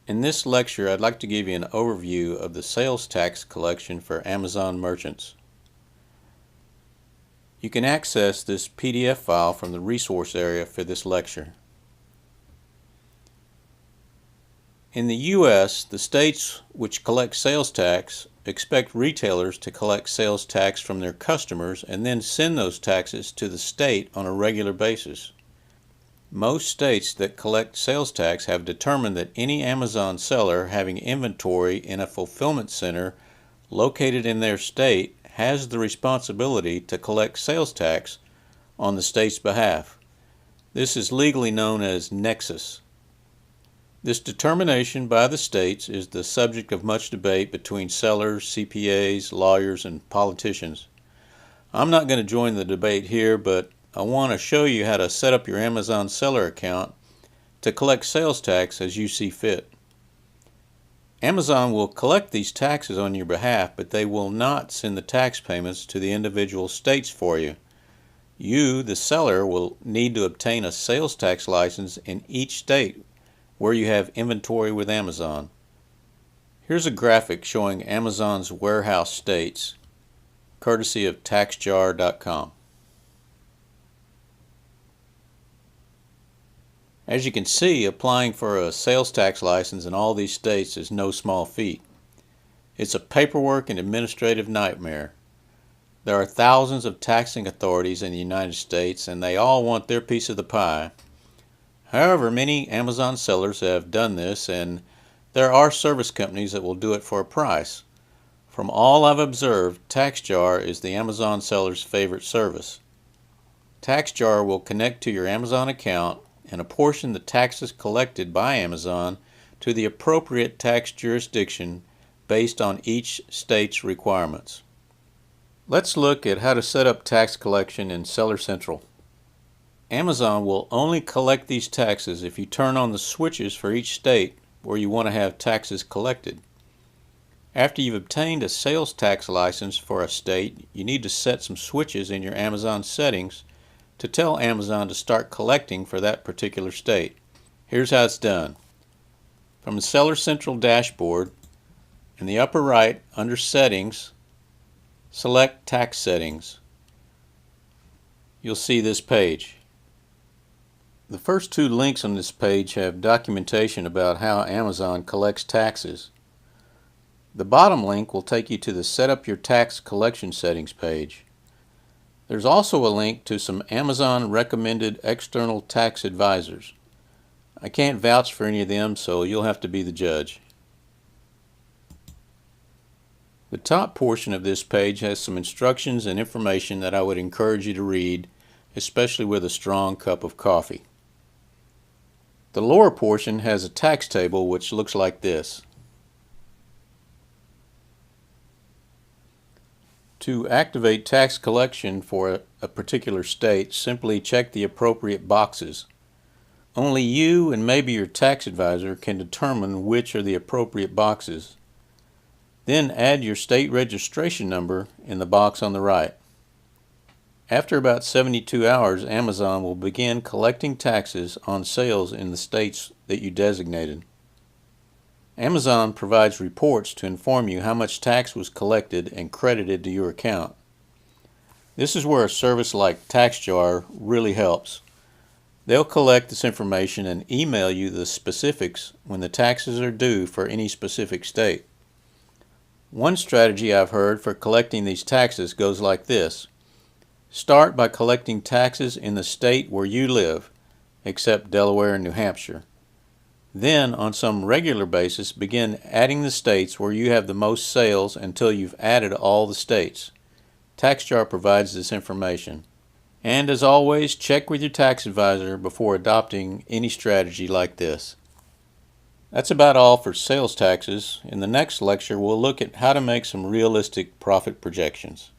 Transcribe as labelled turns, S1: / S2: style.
S1: In this lecture, I'd like to give you an overview of the sales tax collection for Amazon merchants. You can access this PDF file from the resource area for this lecture. In the U.S., the states which collect sales tax expect retailers to collect sales tax from their customers and then send those taxes to the state on a regular basis. Most states that collect sales tax have determined that any Amazon seller having inventory in a fulfillment center located in their state has the responsibility to collect sales tax on the state's behalf. This is legally known as nexus. This determination by the states is the subject of much debate between sellers, CPAs, lawyers, and politicians. I'm not going to join the debate here, but I want to show you how to set up your Amazon seller account to collect sales tax as you see fit. Amazon will collect these taxes on your behalf, but they will not send the tax payments to the individual states for you. You, the seller, will need to obtain a sales tax license in each state where you have inventory with Amazon. Here's a graphic showing Amazon's warehouse states, courtesy of taxjar.com. As you can see, applying for a sales tax license in all these states is no small feat. It's a paperwork and administrative nightmare. There are thousands of taxing authorities in the United States, and they all want their piece of the pie. However, many Amazon sellers have done this, and there are service companies that will do it for a price. From all I've observed, TaxJar is the Amazon seller's favorite service. TaxJar will connect to your Amazon account and apportion the taxes collected by Amazon to the appropriate tax jurisdiction based on each state's requirements. Let's look at how to set up tax collection in Seller Central. Amazon will only collect these taxes if you turn on the switches for each state where you want to have taxes collected. After you've obtained a sales tax license for a state, you need to set some switches in your Amazon settings to tell Amazon to start collecting for that particular state. Here's how it's done. From the Seller Central dashboard, in the upper right under Settings, select Tax Settings. You'll see this page. The first two links on this page have documentation about how Amazon collects taxes. The bottom link will take you to the Set Up Your Tax Collection Settings page. There's also a link to some Amazon recommended external tax advisors. I can't vouch for any of them, so you'll have to be the judge. The top portion of this page has some instructions and information that I would encourage you to read, especially with a strong cup of coffee. The lower portion has a tax table which looks like this. To activate tax collection for a particular state, simply check the appropriate boxes. Only you and maybe your tax advisor can determine which are the appropriate boxes. Then add your state registration number in the box on the right. After about 72 hours, Amazon will begin collecting taxes on sales in the states that you designated. Amazon provides reports to inform you how much tax was collected and credited to your account. This is where a service like TaxJar really helps. They'll collect this information and email you the specifics when the taxes are due for any specific state. One strategy I've heard for collecting these taxes goes like this. Start by collecting taxes in the state where you live, except Delaware and New Hampshire. Then, on some regular basis, begin adding the states where you have the most sales until you've added all the states. TaxJar provides this information. And as always, check with your tax advisor before adopting any strategy like this. That's about all for sales taxes. In the next lecture, we'll look at how to make some realistic profit projections.